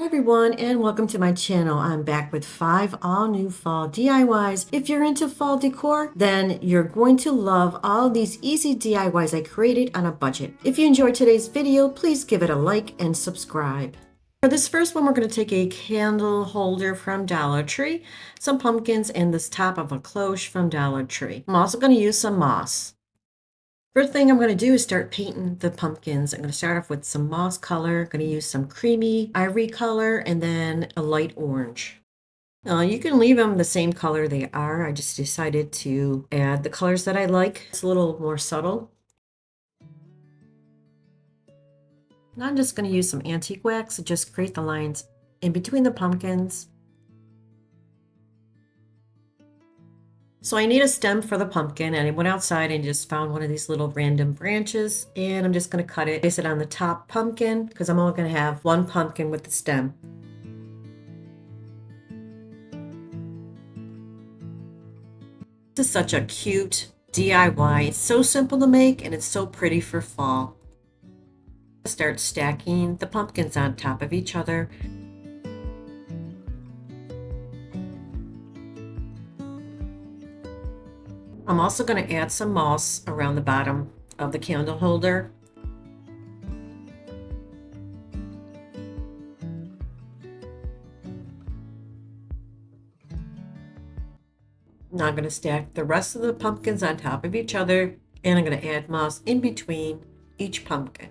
Hi everyone, and welcome to my channel. I'm back with 5 all new fall DIYs. If you're into fall decor, then you're going to love all these easy DIYs I created on a budget. If you enjoyed today's video, please give it a like and subscribe. For this first one, we're going to take a candle holder from Dollar Tree, some pumpkins, and this top of a cloche from Dollar Tree. I'm also going to use some moss. First thing I'm going to do is start painting the pumpkins. I'm going to start off with some moss color. I'm going to use some creamy ivory color and then a light orange. You can leave them the same color they are. I just decided to add the colors that I like. It's a little more subtle. And I'm just going to use some antique wax to just create the lines in between the pumpkins. So I need a stem for the pumpkin, and I went outside and just found one of these little random branches, and I'm just going to cut it, place it on the top pumpkin because I'm only going to have one pumpkin with the stem. This is such a cute DIY. It's so simple to make and it's so pretty for fall. Start stacking the pumpkins on top of each other. I'm also going to add some moss around the bottom of the candle holder. Now I'm going to stack the rest of the pumpkins on top of each other, and I'm going to add moss in between each pumpkin.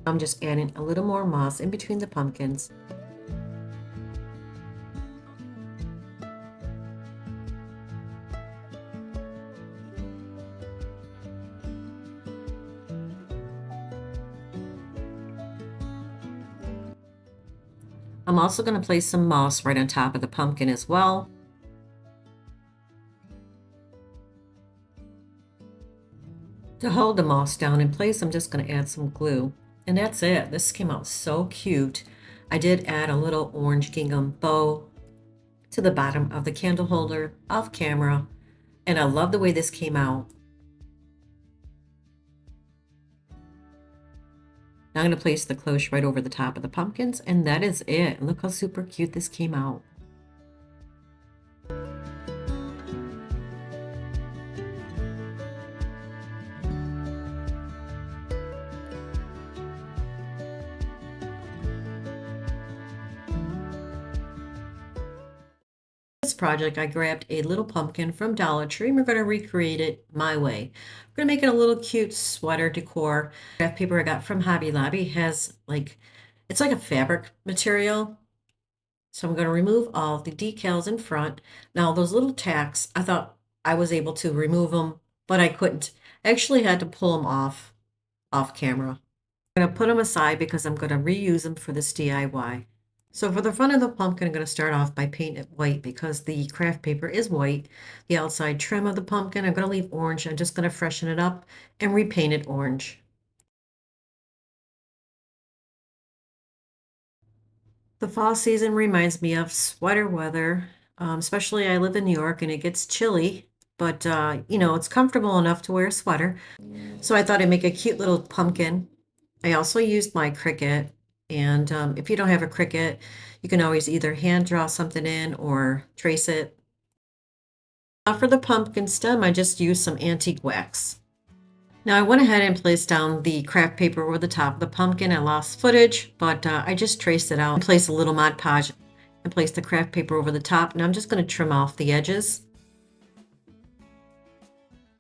I'm just adding a little more moss in between the pumpkins. I'm also going to place some moss right on top of the pumpkin as well. To hold the moss down in place, I'm just going to add some glue. And that's it. This came out so cute. I did add a little orange gingham bow to the bottom of the candle holder off camera, and I love the way this came out. Now I'm going to place the cloche right over the top of the pumpkins, and that is it. Look how super cute this came out. This project, I grabbed a little pumpkin from Dollar Tree and we're going to recreate it my way. We're going to make it a little cute sweater decor. Craft paper I got from Hobby Lobby has it's like a fabric material. So I'm going to remove all the decals in front. Now those little tacks, I thought I was able to remove them, but I couldn't. I actually had to pull them off camera. I'm going to put them aside because I'm going to reuse them for this DIY. So for the front of the pumpkin, I'm going to start off by painting it white because the craft paper is white. The outside trim of the pumpkin, I'm going to leave orange. I'm just going to freshen it up and repaint it orange. The fall season reminds me of sweater weather, especially I live in New York and it gets chilly, but it's comfortable enough to wear a sweater. So I thought I'd make a cute little pumpkin. I also used my Cricut. And if you don't have a Cricut, you can always either hand draw something in or trace it. Now for the pumpkin stem, I just used some antique wax. Now I went ahead and placed down the craft paper over the top of the pumpkin. I lost footage, but I just traced it out and placed a little Mod Podge and placed the craft paper over the top. Now I'm just going to trim off the edges.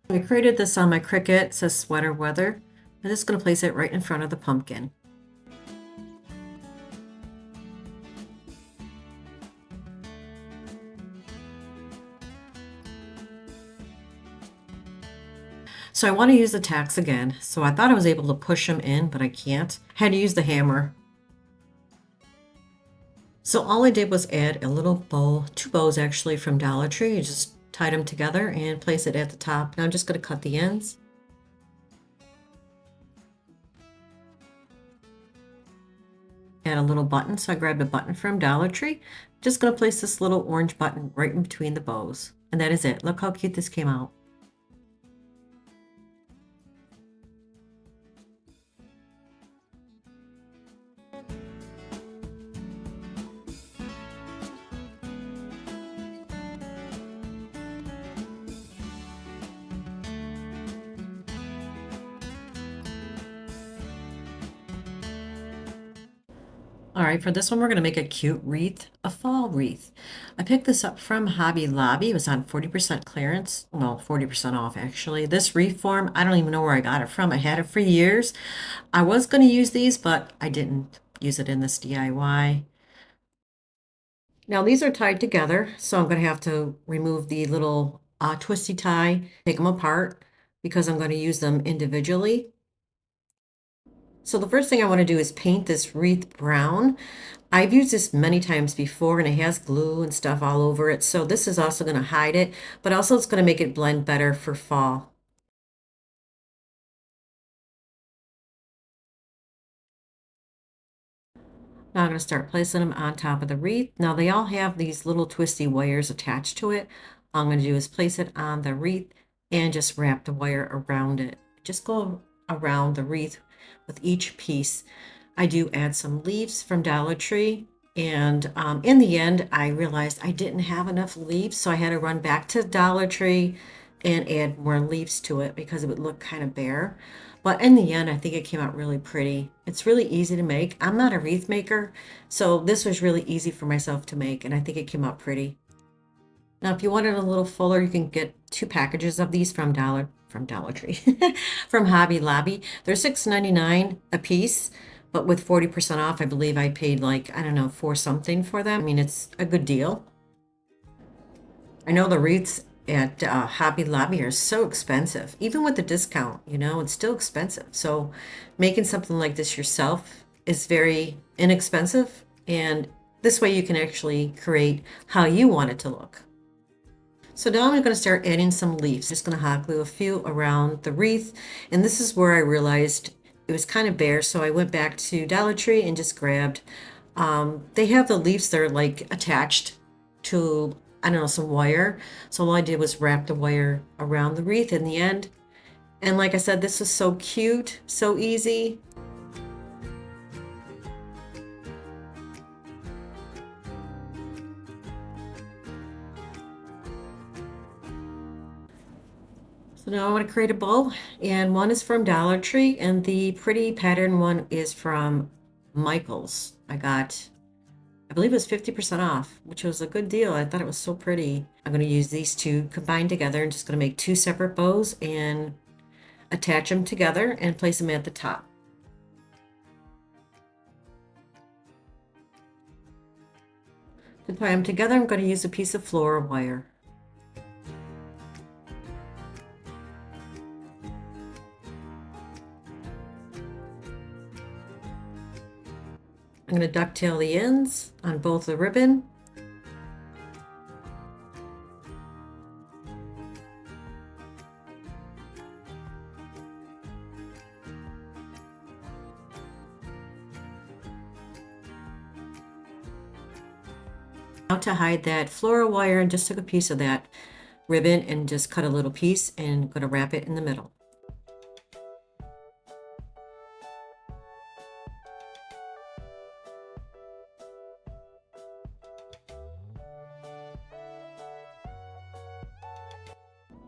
I created this on my Cricut. It says sweater weather. I'm just going to place it right in front of the pumpkin. So I want to use the tacks again. So I thought I was able to push them in, but I can't. I had to use the hammer. So all I did was add a little bow, 2 bows actually from Dollar Tree. You just tied them together and place it at the top. Now I'm just going to cut the ends. had a little button, so I grabbed a button from Dollar Tree. Just going to place this little orange button right in between the bows. And that is it. Look how cute this came out. All right, for this one, we're going to make a cute wreath, a fall wreath. I picked this up from Hobby Lobby. It was on 40% clearance. Well, 40% off, actually. This wreath form, I don't even know where I got it from. I had it for years. I was going to use these, but I didn't use it in this DIY. Now, these are tied together, so I'm going to have to remove the little twisty tie, take them apart, because I'm going to use them individually. So the first thing I want to do is paint this wreath brown. I've used this many times before and it has glue and stuff all over it. So this is also going to hide it, but also it's going to make it blend better for fall. Now I'm going to start placing them on top of the wreath. Now they all have these little twisty wires attached to it. All I'm going to do is place it on the wreath and just wrap the wire around it. Just go around the wreath with each piece. I do add some leaves from Dollar Tree. And in the end, I realized I didn't have enough leaves, so I had to run back to Dollar Tree and add more leaves to it because it would look kind of bare. But in the end, I think it came out really pretty. It's really easy to make. I'm not a wreath maker, so this was really easy for myself to make, and I think it came out pretty. Now, if you wanted a little fuller, you can get 2 packages of these from Dollar Tree, from Hobby Lobby. They're $6.99 a piece, but with 40% off, I believe I paid like, I don't know, 4 something for them. I mean, it's a good deal. I know the wreaths at Hobby Lobby are so expensive. Even with the discount, it's still expensive. So making something like this yourself is very inexpensive. And this way you can actually create how you want it to look. So now I'm going to start adding some leaves. Just going to hot glue a few around the wreath. And this is where I realized it was kind of bare. So I went back to Dollar Tree and just grabbed, they have the leaves that are like attached to, I don't know, some wire. So all I did was wrap the wire around the wreath in the end. And like I said, this is so cute, so easy. So now I want to create a bowl, and one is from Dollar Tree, and the pretty pattern one is from Michael's. I believe it was 50% off, which was a good deal. I thought it was so pretty. I'm going to use these two combined together and just going to make 2 separate bows and attach them together and place them at the top. To tie them together, I'm going to use a piece of floral wire. I'm going to ducktail the ends on both the ribbon. Now to hide that floral wire, and just took a piece of that ribbon and just cut a little piece and going to wrap it in the middle.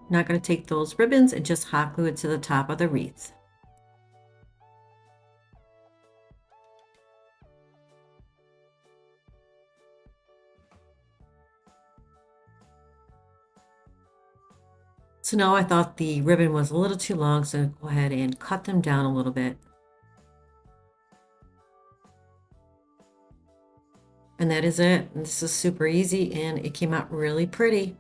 Now going to take those ribbons and just hot glue it to the top of the wreath. So now I thought the ribbon was a little too long, so go ahead and cut them down a little bit. And that is it. And this is super easy, and it came out really pretty.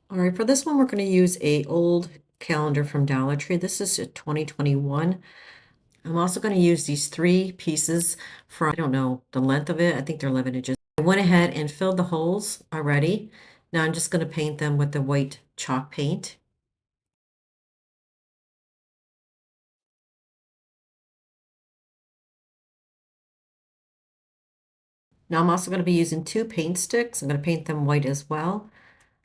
All right, for this one, we're going to use a old calendar from Dollar Tree. This is a 2021. I'm also going to use these 3 pieces from, I don't know the length of it. I think they're 11 inches. I went ahead and filled the holes already. Now I'm just going to paint them with the white chalk paint. Now I'm also going to be using 2 paint sticks. I'm going to paint them white as well.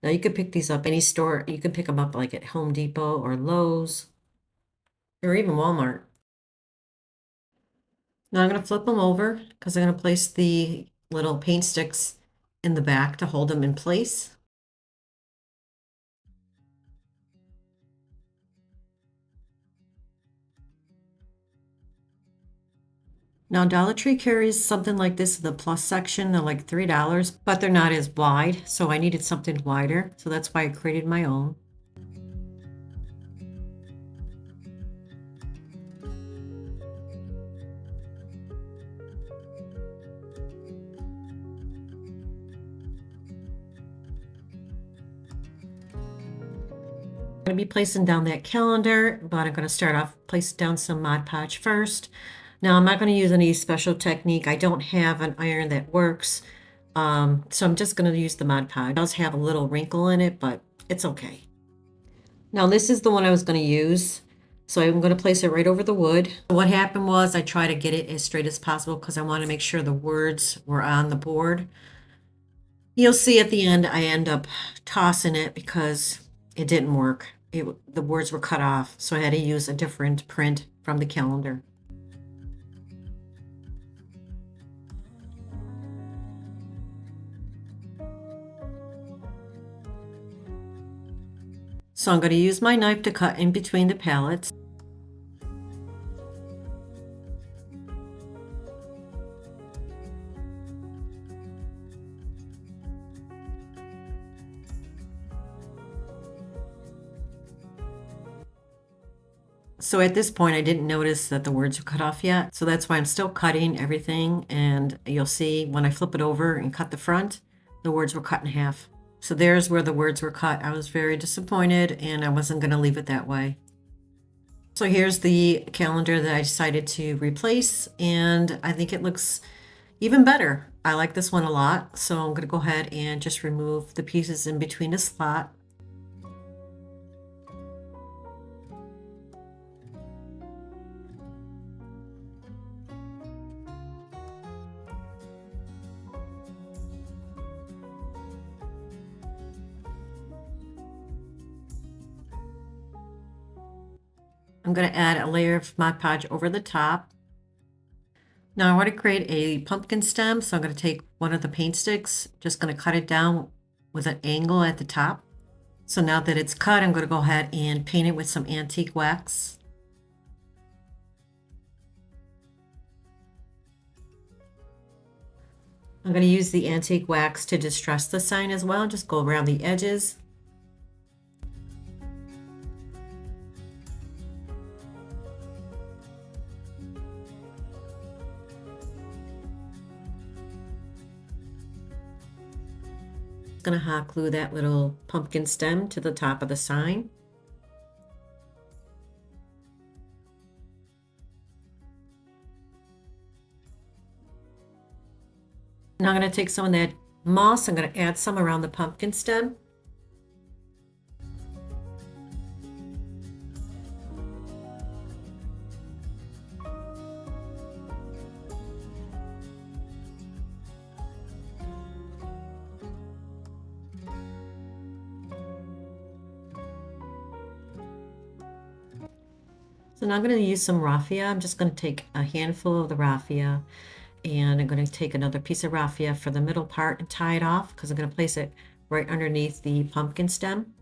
Now you could pick these up any store. You can pick them up like at Home Depot or Lowe's or even Walmart. Now I'm going to flip them over because I'm going to place the little paint sticks in the back to hold them in place. Now Dollar Tree carries something like this in the plus section. They're like $3, but they're not as wide. So I needed something wider. So that's why I created my own. I'm going to be placing down that calendar, but I'm going to start off placing down some Mod Podge first. Now I'm not going to use any special technique. I don't have an iron that works. So I'm just going to use the Mod Podge. It does have a little wrinkle in it, but it's okay. Now this is the one I was going to use. So I'm going to place it right over the wood. What happened was I tried to get it as straight as possible because I want to make sure the words were on the board. You'll see at the end I end up tossing it because it didn't work. The words were cut off, so I had to use a different print from the calendar. So I'm going to use my knife to cut in between the pallets. So at this point, I didn't notice that the words were cut off yet. So that's why I'm still cutting everything. And you'll see when I flip it over and cut the front, the words were cut in half. So there's where the words were cut. I was very disappointed and I wasn't going to leave it that way. So here's the calendar that I decided to replace. And I think it looks even better. I like this one a lot. So I'm going to go ahead and just remove the pieces in between the slot. I'm going to add a layer of Mod Podge over the top. Now I want to create a pumpkin stem, so I'm going to take one of the paint sticks, just going to cut it down with an angle at the top. So now that it's cut, I'm going to go ahead and paint it with some antique wax. I'm going to use the antique wax to distress the sign as well, just go around the edges. Going to hot glue that little pumpkin stem to the top of the sign. Now I'm going to take some of that moss. I'm going to add some around the pumpkin stem. So now I'm going to use some raffia. I'm just going to take a handful of the raffia and I'm going to take another piece of raffia for the middle part and tie it off because I'm going to place it right underneath the pumpkin stem.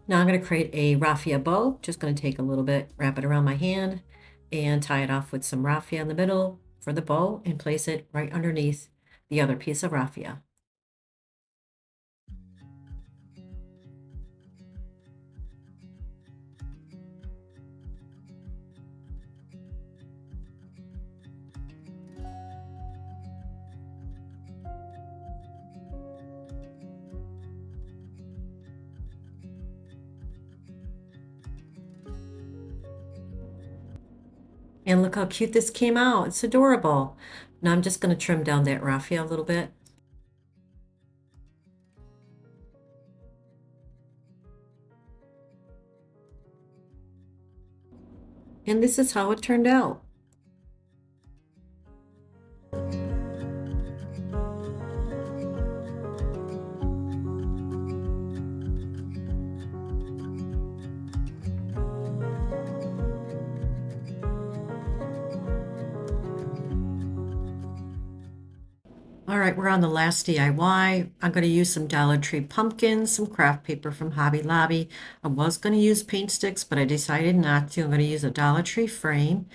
Now I'm going to create a raffia bow. Just going to take a little bit, wrap it around my hand, and tie it off with some raffia in the middle for the bow and place it right underneath the other piece of raffia. And look how cute this came out. It's adorable. Now I'm just going to trim down that raffia a little bit. And this is how it turned out. All right, we're on the last DIY. I'm going to use some Dollar Tree pumpkins, some craft paper from Hobby Lobby. I was going to use paint sticks, but I decided not to. I'm going to use a Dollar Tree frame.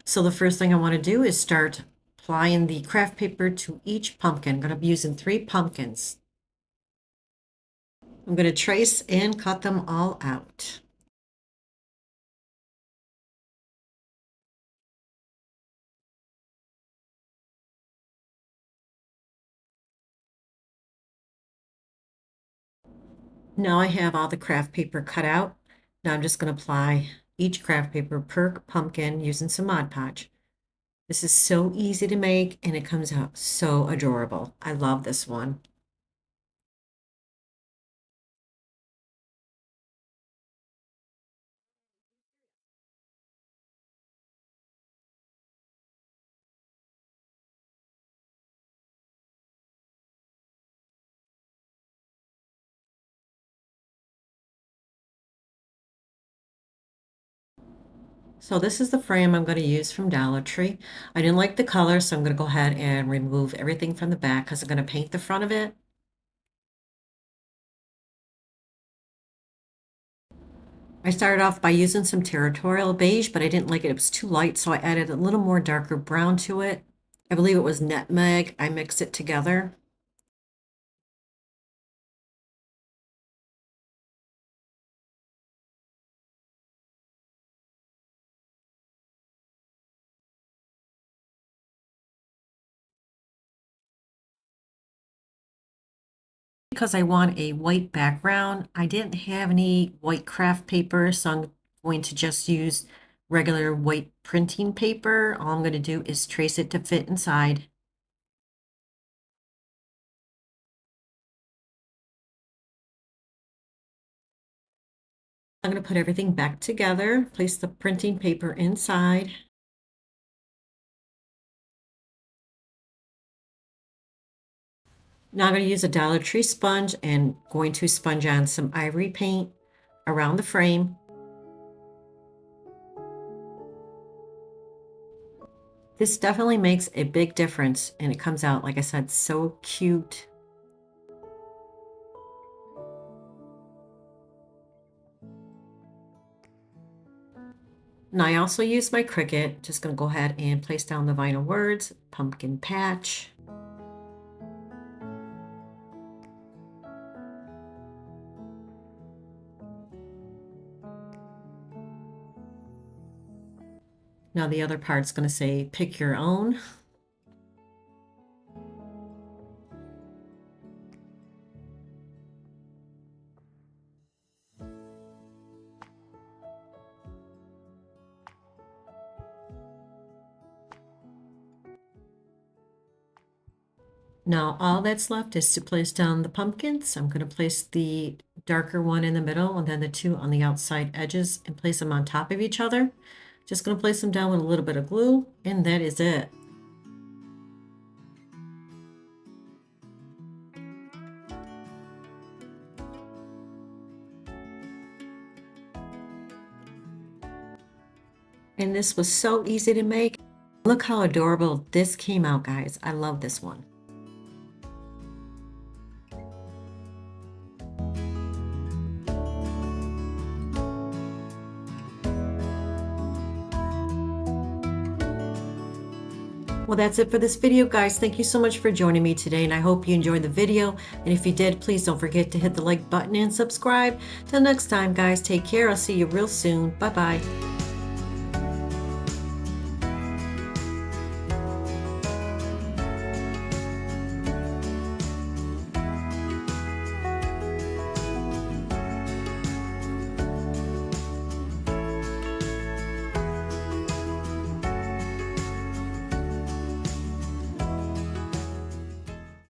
So the first thing I want to do is start applying the craft paper to each pumpkin. I'm going to be using 3 pumpkins. I'm going to trace and cut them all out. Now I have all the craft paper cut out. Now I'm just going to apply each craft paper per pumpkin using some Mod Podge. This is so easy to make and it comes out so adorable. I love this one. So this is the frame I'm going to use from Dollar Tree. I didn't like the color, so I'm going to go ahead and remove everything from the back because I'm going to paint the front of it. I started off by using some territorial beige, but I didn't like it. It was too light, so I added a little more darker brown to it. I believe it was nutmeg. I mixed it together. Because I want a white background, I didn't have any white craft paper, so I'm going to just use regular white printing paper. All I'm going to do is trace it to fit inside. I'm going to put everything back together, place the printing paper inside. Now I'm going to use a Dollar Tree sponge and going to sponge on some ivory paint around the frame. This definitely makes a big difference and it comes out, like I said, so cute. Now I also use my Cricut. Just going to go ahead and place down the vinyl words, pumpkin patch. Now the other part's going to say pick your own. Now all that's left is to place down the pumpkins. I'm going to place the darker one in the middle and then the 2 on the outside edges and place them on top of each other. Just going to place them down with a little bit of glue, and that is it. And this was so easy to make. Look how adorable this came out, guys. I love this one. Well, that's it for this video, guys. Thank you so much for joining me today, and I hope you enjoyed the video. And if you did, please don't forget to hit the like button and subscribe. Till next time, guys, take care. I'll see you real soon. Bye-bye.